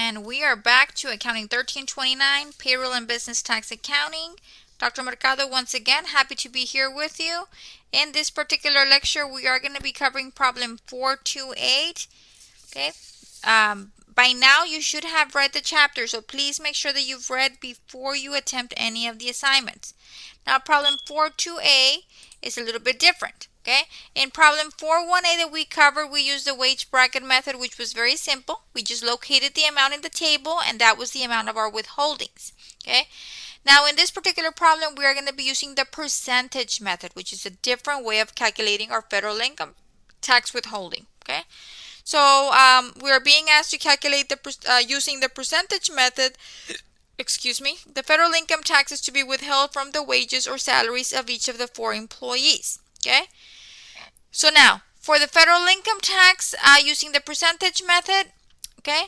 And we are back to Accounting 1329, Payroll and Business Tax Accounting. Dr. Mercado, once again, happy to be here with you. In this particular lecture, we are going to be covering problem 428. Okay. By now, you should have read the chapter, so please make sure that you've read before you attempt any of the assignments. Now, problem 42A is a little bit different. Okay, in problem 41A that we covered, we used the wage bracket method, which was very simple. We just located the amount in the table, and that was the amount of our withholdings. Okay, now in this particular problem, we are going to be using the percentage method, which is a different way of calculating our federal income tax withholding. Okay, so we are being asked to calculate using the percentage method. The federal income taxes to be withheld from the wages or salaries of each of the 4 employees. Okay. So now, for the federal income tax, using the percentage method, okay,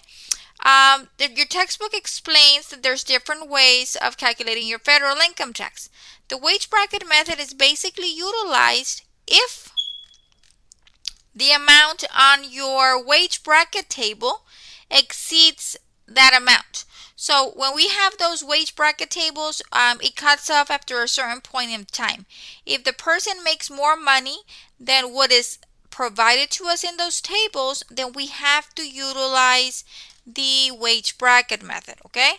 your textbook explains that there's different ways of calculating your federal income tax. The wage bracket method is basically utilized if the amount on your wage bracket table exceeds that amount. So when we have those wage bracket tables, it cuts off after a certain point in time. If the person makes more money than what is provided to us in those tables, then we have to utilize the wage bracket method, okay?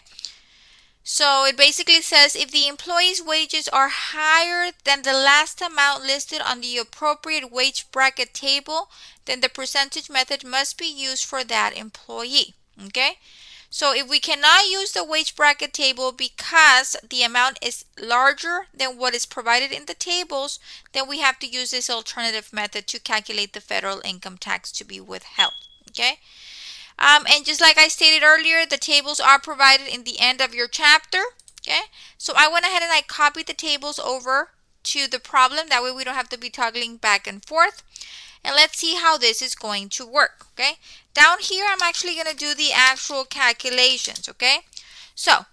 So it basically says if the employee's wages are higher than the last amount listed on the appropriate wage bracket table, then the percentage method must be used for that employee, okay? So if we cannot use the wage bracket table because the amount is larger than what is provided in the tables, then we have to use this alternative method to calculate the federal income tax to be withheld. Okay. And just like I stated earlier, the tables are provided in the end of your chapter. Okay. So I went ahead and I copied the tables over to the problem. That way we don't have to be toggling back and forth. And let's see how this is going to work, okay? Down here, I'm actually going to do the actual calculations, okay? So,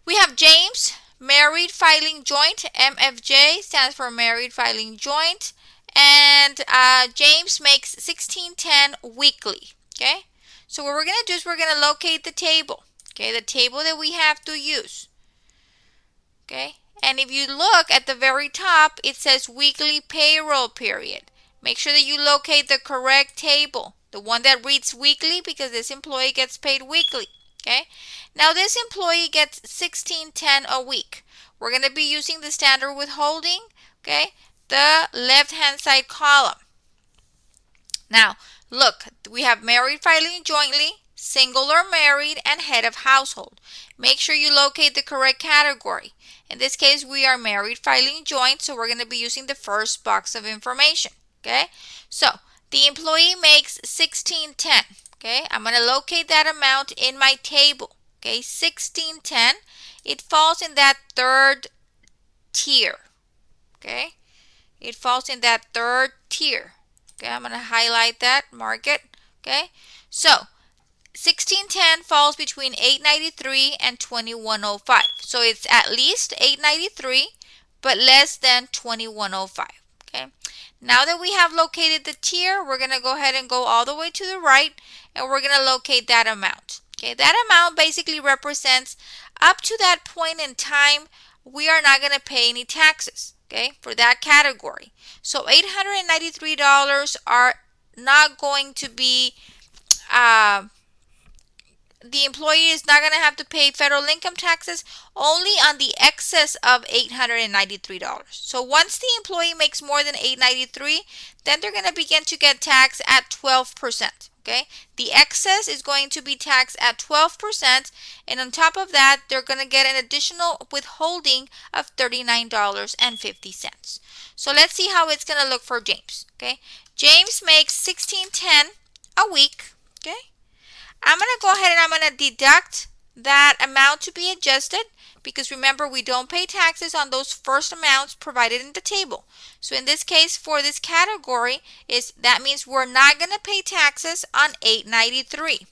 we have James, married filing joint. MFJ stands for married filing joint. And James makes $16.10 weekly, okay? So, what we're going to do is we're going to locate the table, okay? The table that we have to use, okay? And if you look at the very top, it says weekly payroll period. Make sure that you locate the correct table, the one that reads weekly, because this employee gets paid weekly, okay? Now this employee gets $16.10 a week. We're going to be using the standard withholding, okay? The left-hand side column. Now, look, we have married filing jointly, single or married, and head of household. Make sure you locate the correct category. In this case, we are married filing joint, so we're going to be using the first box of information. Okay, so the employee makes $16.10. Okay, I'm going to locate that amount in my table. Okay, $16.10. It falls in that third tier. Okay, it falls in that third tier. Okay, I'm going to highlight that, mark it. Okay, so $16.10 falls between $8.93 and $21.05. So it's at least $8.93, but less than $21.05. Okay. Now that we have located the tier, we're going to go ahead and go all the way to the right, and we're going to locate that amount. Okay, that amount basically represents up to that point in time, we are not going to pay any taxes, okay, for that category. So $893 are not going to be, the employee is not going to have to pay federal income taxes only on the excess of $893. So once the employee makes more than $893, then they're going to begin to get taxed at 12%. Okay, the excess is going to be taxed at 12%, and on top of that, they're going to get an additional withholding of $39.50. So let's see how it's going to look for James. Okay, James makes $16.10 a week. Okay. I'm going to go ahead and I'm going to deduct that amount to be adjusted, because remember, we don't pay taxes on those first amounts provided in the table. So in this case, for this category, that means we're not going to pay taxes on $893.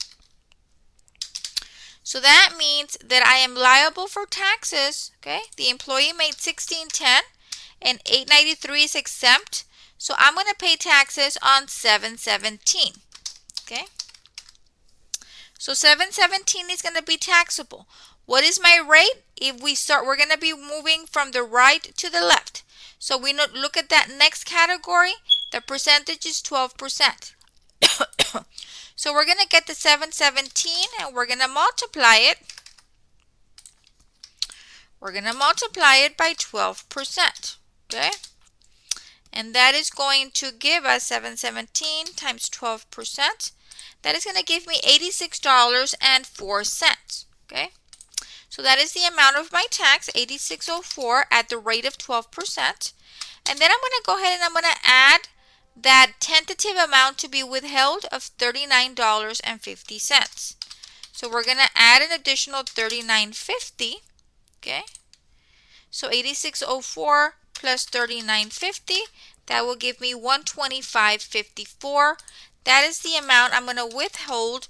So that means that I am liable for taxes. Okay, the employee made $16.10 and $893 is exempt. So I'm going to pay taxes on $717. Okay. So 717 is going to be taxable. What is my rate? If we start, we're going to be moving from the right to the left. So we look at that next category. The percentage is 12%. So we're going to get the 717 and we're going to multiply it. We're going to multiply it by 12%. Okay? And that is going to give us 717 times 12%. That is going to give me $86.04. Okay? So that is the amount of my tax, $86.04 at the rate of 12%. And then I'm going to go ahead and I'm going to add that tentative amount to be withheld of $39.50. So we're going to add an additional $39.50. Okay? So 86.04 plus 39.50, that will give me 125.54. That is the amount I'm going to withhold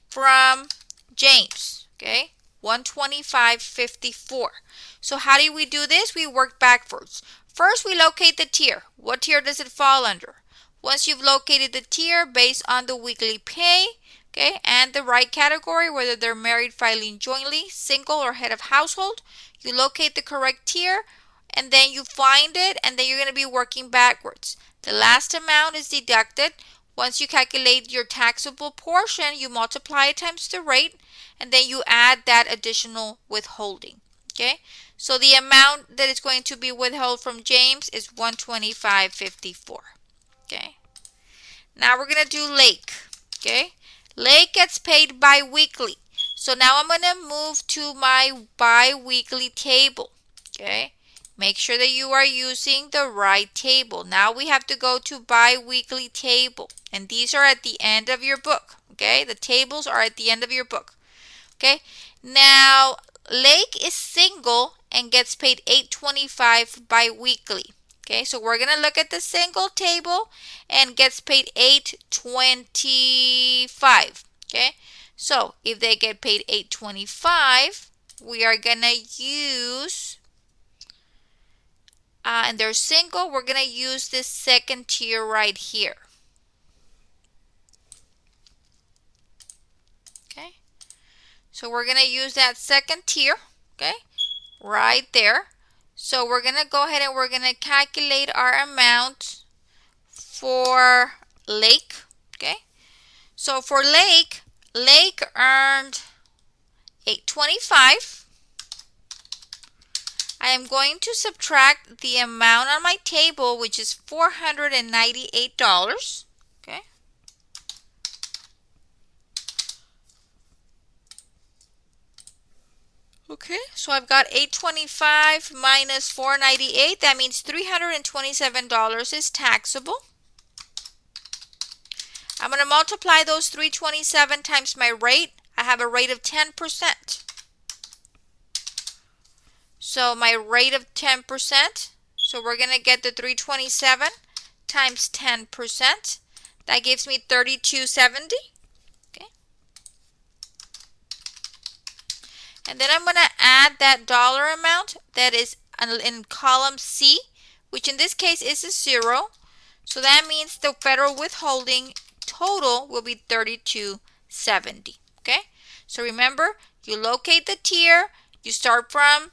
from James. Okay? 125.54. So how do we do this? We work backwards. First, we locate the tier. What tier does it fall under? Once you've located the tier based on the weekly pay, okay, and the right category, whether they're married filing jointly, single, or head of household, you locate the correct tier, and then you find it, and then you're going to be working backwards. The last amount is deducted. Once you calculate your taxable portion, you multiply it times the rate, and then you add that additional withholding. Okay, so the amount that is going to be withheld from James is 125.54. Okay, now we're going to do Lake. Okay, Lake gets paid bi-weekly. So now I'm going to move to my bi-weekly table. Okay, make sure that you are using the right table. Now we have to go to bi-weekly table. And these are at the end of your book. Okay, the tables are at the end of your book. Okay, now Lake is single and gets paid $8.25 bi-weekly. Okay, so we're going to look at the single table and gets paid $8.25. Okay, so if they get paid $8.25, we are going to use, and they're single, we're going to use this second tier right here. Okay, so we're going to use that second tier, okay, right there. So we're going to go ahead and we're going to calculate our amount for Lake. Okay, so for Lake earned $8.25. I am going to subtract the amount on my table, which is $498. Okay, okay, so I've got $8.25 minus $498. That means $327 is taxable. I'm going to multiply those $327 times my rate. I have a rate of 10%. So my rate of 10%. So we're going to get the $327 times 10%. That gives me $32.70. And then I'm going to add that dollar amount that is in column C, which in this case is a 0. So that means the federal withholding total will be $32.70. Okay, so remember, you locate the tier, you start from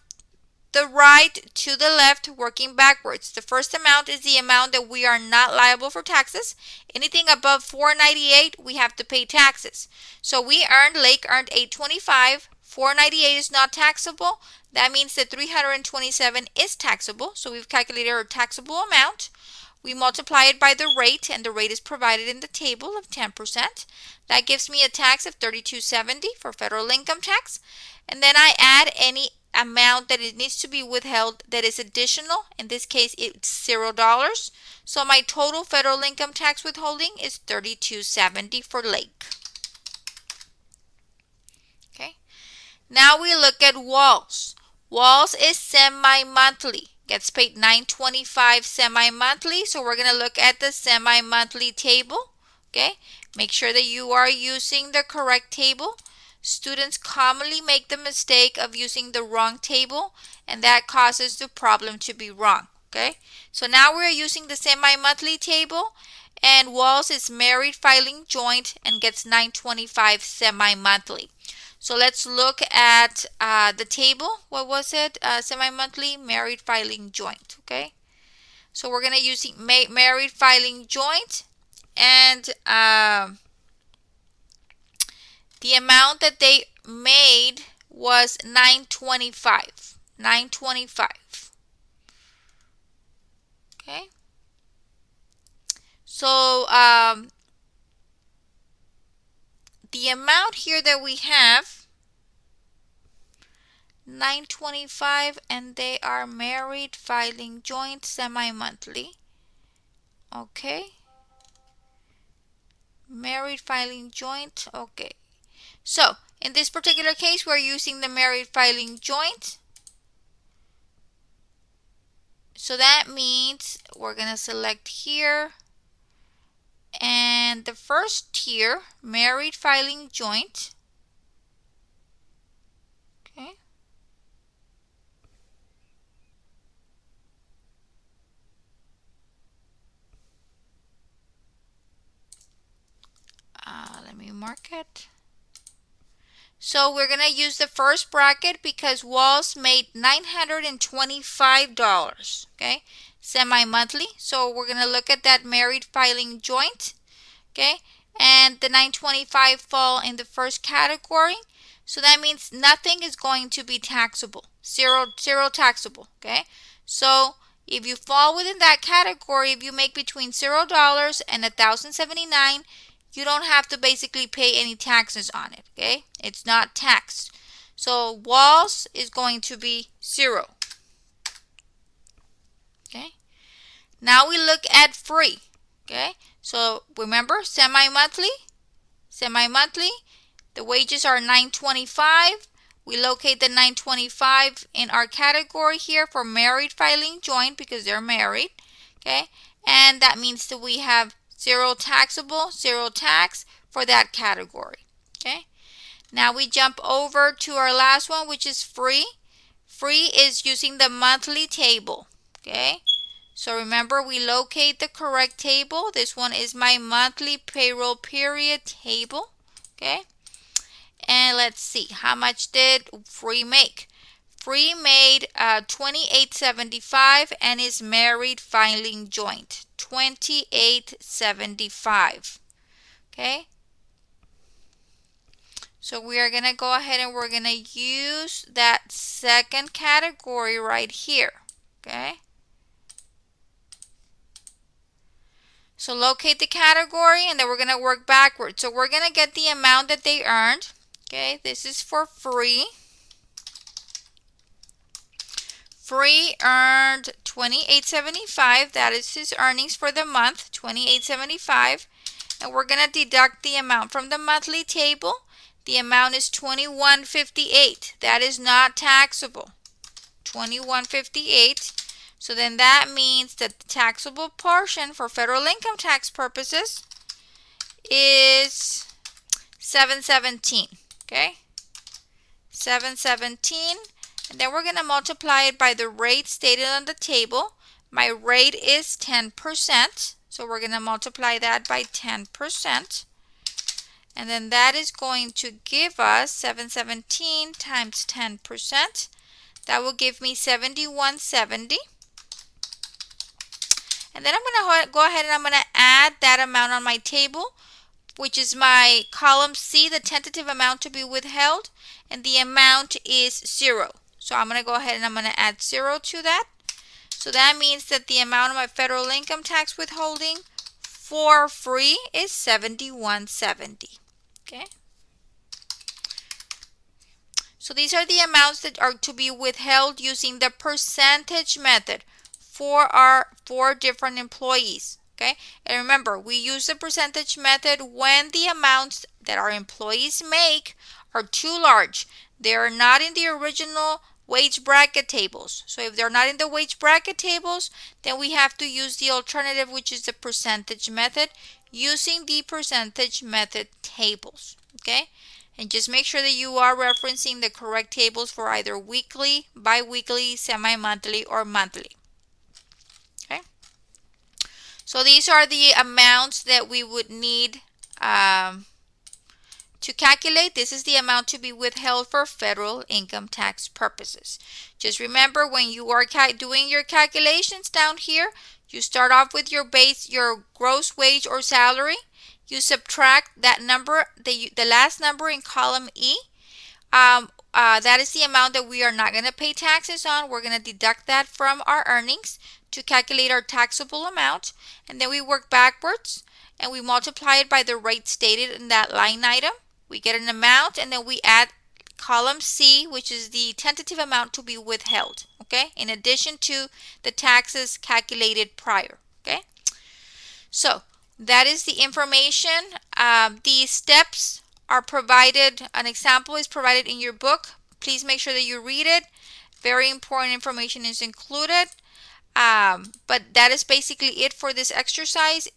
the right to the left, working backwards. The first amount is the amount that we are not liable for taxes. Anything above $498, we have to pay taxes. So Lake earned $8.25. $498 is not taxable. That means that $327 is taxable. So we've calculated our taxable amount. We multiply it by the rate, and the rate is provided in the table of 10%. That gives me a tax of $32.70 for federal income tax. And then I add any amount that it needs to be withheld that is additional. In this case, it's $0. So my total federal income tax withholding is $32.70 for Lake. Okay. Now we look at Walls. Walls is semi-monthly. Gets paid $9.25 semi-monthly. So we're going to look at the semi-monthly table. Okay. Make sure that you are using the correct table. Students commonly make the mistake of using the wrong table, and that causes the problem to be wrong. Okay. So now we're using the semi-monthly table. And Walls is married filing joint and gets $9.25 semi-monthly. So let's look at the table. What was it? Semi-monthly married filing joint. Okay. So we're gonna use married filing joint, and the amount that they made was $9.25. $9.25. Okay. So the amount here that we have, $9.25, and they are married filing joint semi-monthly. Okay. Married filing joint. Okay. So in this particular case, we're using the married filing joint. So that means we're going to select here. And the first tier, married filing joint. Okay. Let me mark it. So we're going to use the first bracket because Walls made $925, okay, semi-monthly. So we're going to look at that married filing joint, okay, and the 925 fall in the first category. So that means nothing is going to be taxable, zero taxable, okay. So if you fall within that category, if you make between $0 and $1,079, you don't have to basically pay any taxes on it, okay? It's not taxed. So Walls is going to be 0. Okay? Now we look at free. Okay? So remember, semi-monthly, the wages are $9.25. We locate the $9.25 in our category here for married filing joint because they're married. Okay? And that means that we have 0 taxable, 0 tax for that category. Okay. Now we jump over to our last one, which is free. Free is using the monthly table. Okay. So remember, we locate the correct table. This one is my monthly payroll period table. Okay. And let's see, how much did free make? Free made $28.75 and is married filing joint. $28.75. Okay. So we are going to go ahead and we're going to use that second category right here. Okay. So locate the category and then we're going to work backwards. So we're going to get the amount that they earned. Okay. This is for free. Free earned $28.75. That is his earnings for the month, $28.75. And we're going to deduct the amount from the monthly table. The amount is $21.58. That is not taxable. $21.58. So then that means that the taxable portion for federal income tax purposes is $717. Okay? $717. And then we're going to multiply it by the rate stated on the table. My rate is 10%. So we're going to multiply that by 10%. And then that is going to give us 717 times 10%. That will give me 7170. And then I'm going to go ahead and I'm going to add that amount on my table, which is my column C, the tentative amount to be withheld. And the amount is 0. So I'm going to go ahead and I'm going to add 0 to that. So that means that the amount of my federal income tax withholding for free is $71.70. Okay. So these are the amounts that are to be withheld using the percentage method for our 4 different employees. Okay. And remember, we use the percentage method when the amounts that our employees make are too large. They are not in the original wage bracket tables. So if they're not in the wage bracket tables, then we have to use the alternative, which is the percentage method, using the percentage method tables. Okay. And just make sure that you are referencing the correct tables for either weekly, bi-weekly, semi-monthly, or monthly. Okay. So these are the amounts that we would need to calculate. This is the amount to be withheld for federal income tax purposes. Just remember, when you are doing your calculations down here, you start off with your base, your gross wage or salary. You subtract that number, the last number in column E. That is the amount that we are not going to pay taxes on. We're going to deduct that from our earnings to calculate our taxable amount. And then we work backwards and we multiply it by the rate stated in that line item. We get an amount, and then we add column C, which is the tentative amount to be withheld, okay, in addition to the taxes calculated prior, okay? So that is the information. The steps are provided, an example is provided in your book. Please make sure that you read it. Very important information is included. But that is basically it for this exercise.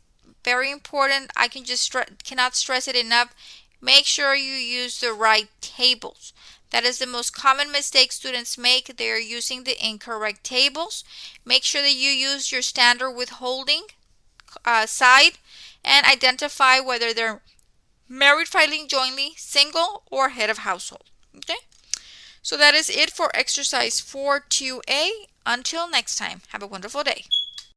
Very important. I cannot stress it enough. Make sure you use the right tables. That is the most common mistake students make. They are using the incorrect tables. Make sure that you use your standard withholding side and identify whether they're married filing jointly, single, or head of household. Okay? So that is it for exercise 4-2A. Until next time, have a wonderful day.